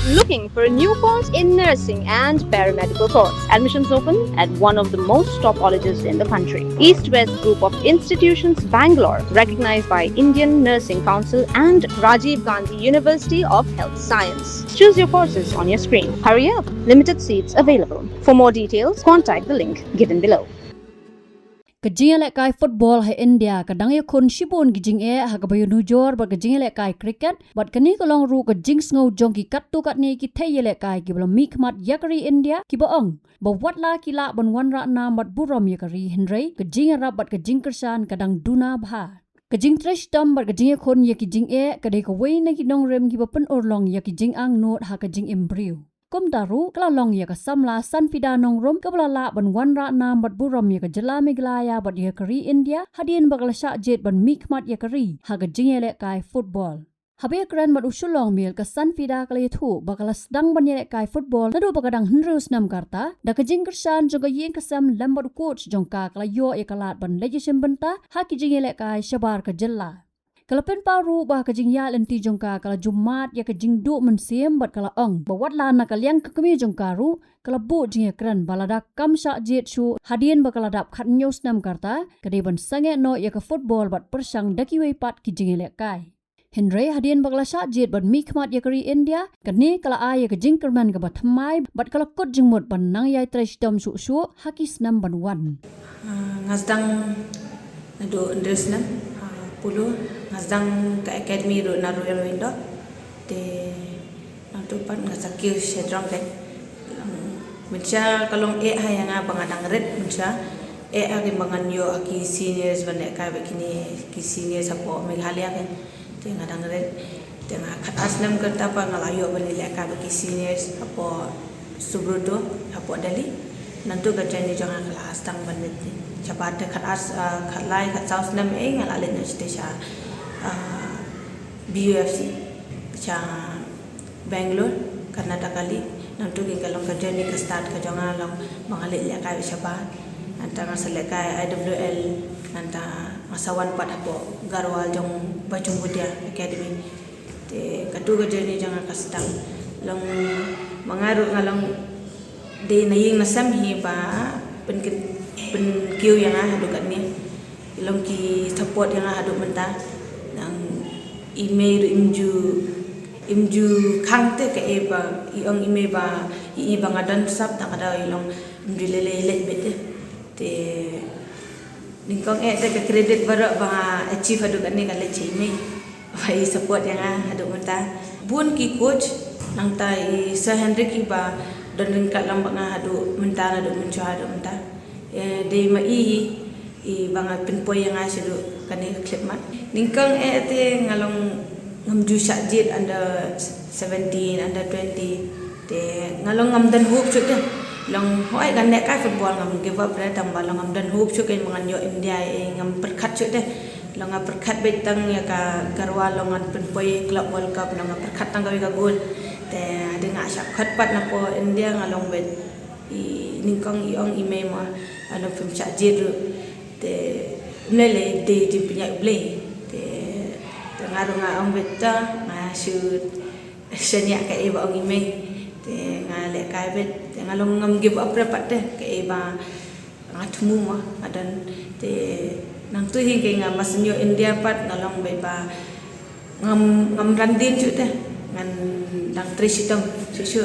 Looking for a new course in nursing and paramedical course? Admissions open at one of the most top colleges in the country. East West Group of Institutions, Bangalore, recognized by Indian Nursing Council and Rajiv Gandhi University of Health Science. Choose your courses on your screen. Hurry up, limited seats available. For more details, contact the link given below. Kajing lek kai football hai India kadang ya kun shibun gijing ha kabayu nujor ba kajing lek kai cricket bat kani kolong ru kajing ngau jong ki kat tu kat ni ki thai lek kai ki blam mikmat yakari India ki baong ba watla ki la ban wan ra na mat buram yakari henry kajing rap bat kajing kersan kadang duna bha kajing trash dam bat kajing khon ya ki jing kadai ka wei na ki nong rem ki ba pen orlong ya ki jing ang not ha kajing imbriu Kum taru kala long ya ka samla san fida nong rom ka la ban wan ra na bat buram ya ka jala meglaya bat ya kari India hadien bagala sha jet ban mikmat ya kari ha ka jingele kai football habe kran mat usulong mil ka san fida kala thu bagala sedang ban ya kai football nadu bagadang hnrus nam karta da ka jing kersan joga yeng ka sam lambat coach jongka kala yo ya kalat ban legislation benta ha ki jingele kai shabar ka jalla Kalapen paru bah kajing ya lenti jongka kala Jumat ya kajing du mensiem bat kala ong bawat la na kalyang kami jongkaru kala bu jing kran balada kam sha jet shu hadien bakala dap khat news nam karta kade ban sange no ya ka football bat persang daki wei pat ki jing lek kai Henry hadien bakala sha jet bat mikmat ya kari India kani kala a ya kajing kerman ka bat thamai bat kala kot jing mot ban nang yai trash dam su su hakis nam ban wan ngazdang nado ndresnam pulu ngazdang ka academy ro na royal window te nanto pan ngazakir shedrong de mencha kalong hayanga bangadang red mencha agi bangan yo aki seniors bane ka bekini ki seniors apo meghalaya kan te ngadang red te khat asnam kerta pa ngalayo bane le ka beki seniors apo subrudo apo dali nanto ka jani jangan kelas tang bane Capat khat as khat lai khat saus nam ngala le na station BUFC cha Bangalore Karnataka li nantu ki kalong ka journey ka start ka jonga long mangale le ka saba anta ngasale ka IWL anta masawan pat apo garwal jong bajung budia academy te katu ka journey jonga ka start long mangaru ngalong de naying nasam hi ba pen kiu yang hadu kat ni ilong ki support yang hadu menta nang email imju khang te ke eba iong email ba I bangadan sab tak ada ilong mdilele bete te ningkong te ke credit barak ba achieve hadu kat ni kan le email ba support yang hadu menta bun ki coach nang tai Sir Henry ki ba dan ringkat lam banga hadu menta hadu mencu hadu menta de mai banga pinpoy yang asidu kani klip mat ningkang te ngalong ngamju sajit under 17 under 20 te ngalong ngamdan hoop chuk de long hoi kan nek kai football ngam give up re tambah long ngamdan hoop chuk en mangan yo India ngam perkhat chuk de long perkhat betang ya ka garwa long an pinpoy club world cup long perkhat tang ka gol te ade nga syak khat pat na po India ngalong bet ningkang iong email ma ano film chat jeru te nele de punya play te ngaru nga ang betta nga shoot senya ka iba ang email te ngale ka bet te ngalong ngam give up rapat te ka iba ngatmu ma adan te nang tu hi ke nga masenyo India pat ngalong bet ba ngam randin chu te ngan dang trisitam susu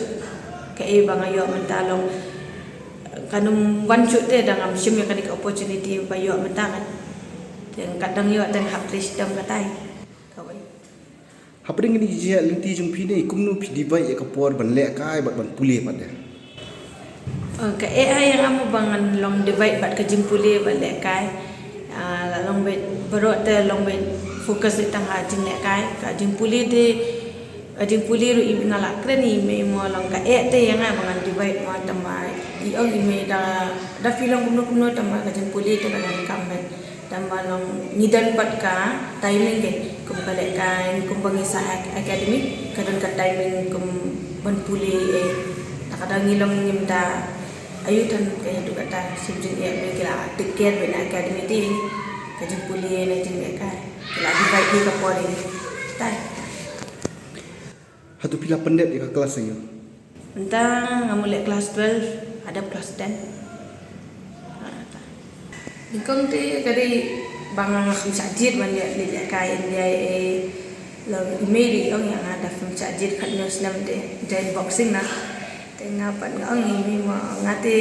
ka iba ngayo mentalong kanum wancu te dangam sim ya kanik opportunity bayo mentangan yang kadang yo teng hak sistem katai kawai hapring ni jia linti jung phine kumnu phidi bai ya kapor ban le kai bat ban pule pat de ka ai yang amu bangan long divide bat ka jimpule bat le kai long bet baro te long bet fokus tang ha jing le kai ka jimpule de jimpule ru ibnala kreni me mo long ka te yang bangan divide mo tamai iong ime da film kuno tambah kajen puli te kan kamben tambah long nidan pat ka timing ke kum kale ka kum bangisa academy kadang ka timing kum ban puli kadang ngilong ngimda ayutan ke hadu kata sibjing me kila tiket ben academy ti kajen puli na jing ka kila di bai ka pori tai hatu pila pendek ika kelas ayo. Entah ngamu lek kelas 12 ada kelas 10. Nikong te kadi bang sajid man dia lek kai India lo imedi ong yang ada sajid kat New Zealand de join boxing na. Tengah pan ong ini ngate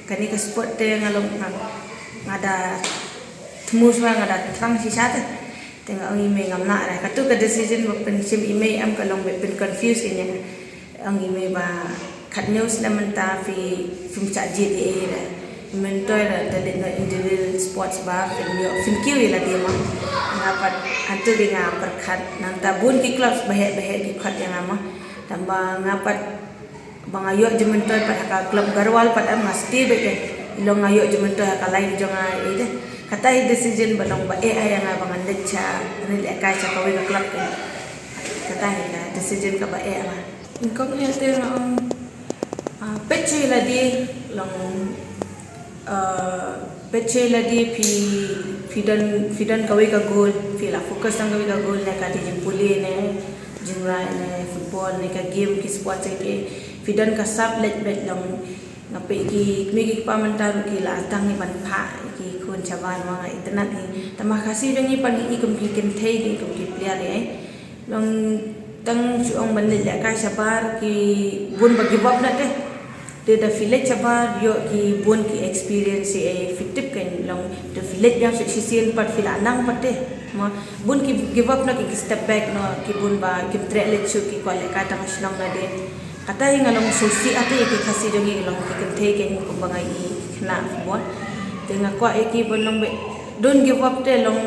kani ke sport te ngalong ngada temus ngada terang sisa te. Tengah ong ini ngamna ra katu ke decision pen sim ime am kalong pen confuse ini. Ang ime ba kat New Zealand ta fi sajid e mentor dari individual sports ba film kiu la dia mah ngapat antu di ngapar khat nang tabun ki clubs bahe ki khat yang ama tambah ngapat bang ayo je mentor pada klub garwal pada mesti be ilong ayo je mentor ka lain jonga ide kata decision balong ba yang abang ande cha ni le ka cha ka we club kata ida decision ka ba ama ingkong helte ngam pecce la di long pecce la di fidan kawai ka goal fila fokus tang kawai ka goal na ka di puli ne jingrai ne football ne ka game ki sport ke fidan ka sab let long ngape ki mi pamantar ki la tang ni ban pha ki kun chaban mga internet ni tamah kasih dengi pan i kum ki ken thei ki kum ki player ai long tang suong ban le ka sabar ki bun bagi bab na te de da village chabar yo ki bun ki experience e fitip kan long the village yang sisian pat fila nang pat de ma bun ki give up na ki step back no ki bun ba ki trele chu ki kwale ka tang snong na de kata hinga long susi ate ki khasi jongi long ki kenthe ken ko bangai khna bon tenga kwa e ki bon long be don't give up de long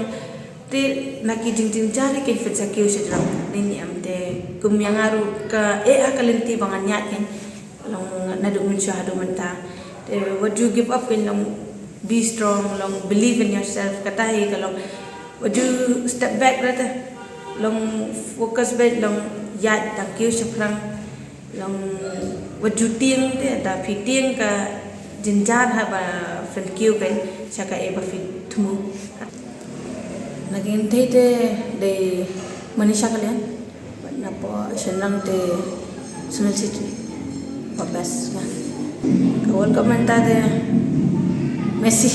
te na ki jing jari ke fit sa ki se dram ni am de kum yang aru ka akalenti bangan nyat ken long nadu mensyahadu menta what you give up in long be strong long believe in yourself kata hi kalau what you step back rata long focus back long yat thank you syukrang long what you tieng te da phi tieng ka jinjar ha ba thank you kan saka e ba fit tumu naging te de manisha kalian na po senang te sunil city best kan kawal komentar de Messi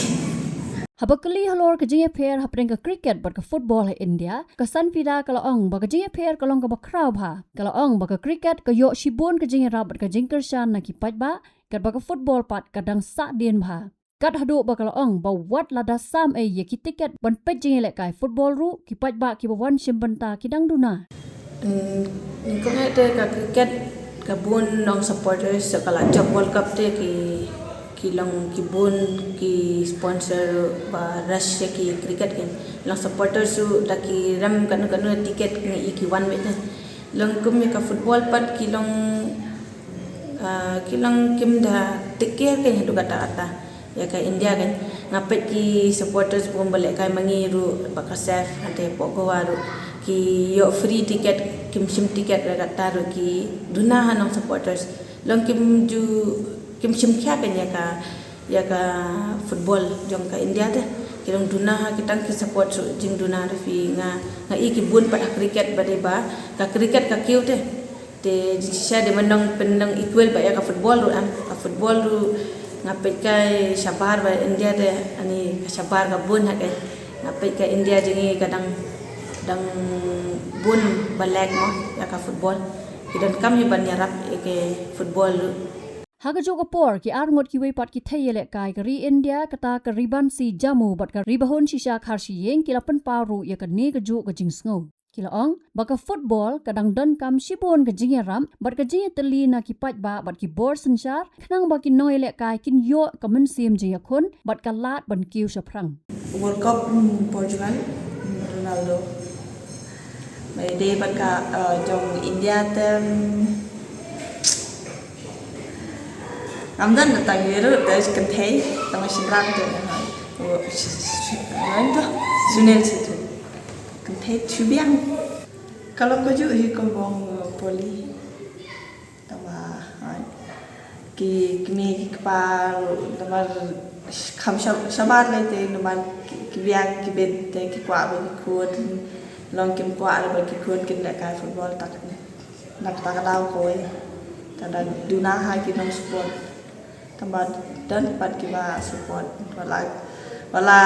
Habakali halor ka jinge pair hapring ka cricket but ka football ha India ka sanfida kala ong ba ka jinge pair kalong ka bakraw ha kala ong ba ka cricket ka yo shibon ka jinge rabat ka jingker shan na ki pajba ka ba ka football pat kadang sa din ba kat hadu ba kala ong ba wat lada sam e ye ki ticket ban pet jinge le kai football ru ki pajba ki ba wan simbanta ki dang duna ko ngate ka cricket kabun nong supporters sekala job World Cup te ki long ki bun ki sponsor ba rush ki cricket kan long supporters su da ki ram kan ticket ni ki one way long kum ka football pat ki long kim da ticket kan du kata ya ka India kan ngapet ki supporters pun balik kai mangiru bakasef ante pogowaru ki yo free ticket kim sim ticket ra taru ki duna hanong supporters long kim sim kya kan ya ka football jong ka India te kilong duna kitang ki support su jing duna fi nga i ki bun pat cricket bade ba ka cricket ka kiu te sha de manong pendang equal ba ya ka football ru ka football ru ngapet kai sabar ba India te ani sabar ka bun ha kai ngapet ka India jingi kadang dang bun balek mo ya ka football idan kami banyarap ke football Haga juga por ki arngot ki wei pat ki thayele kai kari India kata ka riban si jamu bat ka ribahon shisha kharshi yeng kila pen paru ya ka ne ka ju ka jingsngo kila ong baka football kadang dan kam shibon ka jingya ram bat ka jingya teli na ki pat ba bat ki bor sanchar khnang ba ki noile kai kin yo ka men sim jingya khon bat ka lat ban kiu shaprang World Cup Portugal Ronaldo mai de bat ka jong India tem Ramdan datang yeru dari kentei tama sinrang tu itu sunil situ kentei cubiang kalau kau juga hi kau bong poli tama ki kini kepal tama kam sabar le te tama ki biang ki ben te ki kwa ba ki kun long kim kwa ba ki kun kin la kai football tak ni nak takadaw ko tanda duna ha kinong support tambah dan pat kiba support wala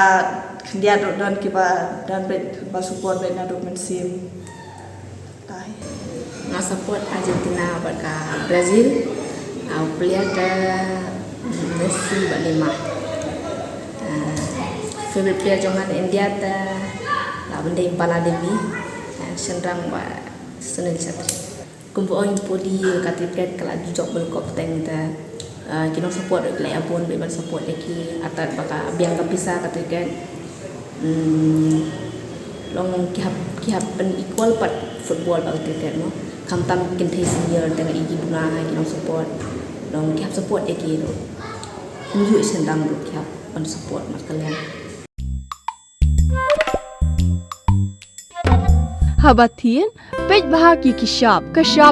dia dan kiba dan ba support be na dokumen sim tai na support Argentina berka Brazil au player da Messi ba Neymar favorite player jangan India ta la bende Bala Devi senrang ba Sunil Chhetri kumpu oi podi katiket kala jok bel kop teng ta kinong support le abon be ban support leki atat baka biang kapisa katiket long kihap pen equal pat football bang kriket mo kamtam kin thai senior teng igi buna kinong support long kihap support leki ro nuju senrang ro kihap ban support mat kalian Habatin, pej bahagi kishap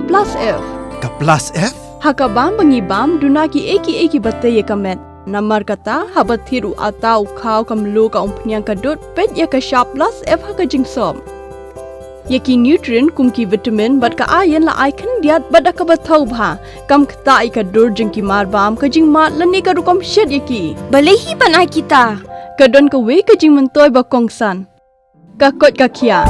plus F. Ka plus F? Hakabam bangibam dunaki eki batay kamet. Namar kata habathiru atau kau kamlu ka umpnyang kadut pej ya kishap plus F haka jingsom. Yaki nutrient kumki vitamin bat ka ayan la icon diat bat akabatau bha. Kam kata ikadur jingki marbam ka jing mat lani ka rukom shed yaki. Balehi panai kita. Kadon ka we ka jing mentoy bakongsan. Kakot kakia.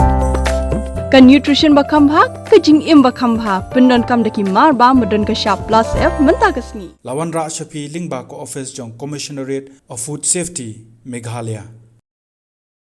Ka nutrition bakam bha ka jing im bakam bha pendon kam daki mar ba modon ka sharp plus F menta kasni Lawan Ra Shafi Lingba ko office jong Commissionerate of Food Safety Meghalaya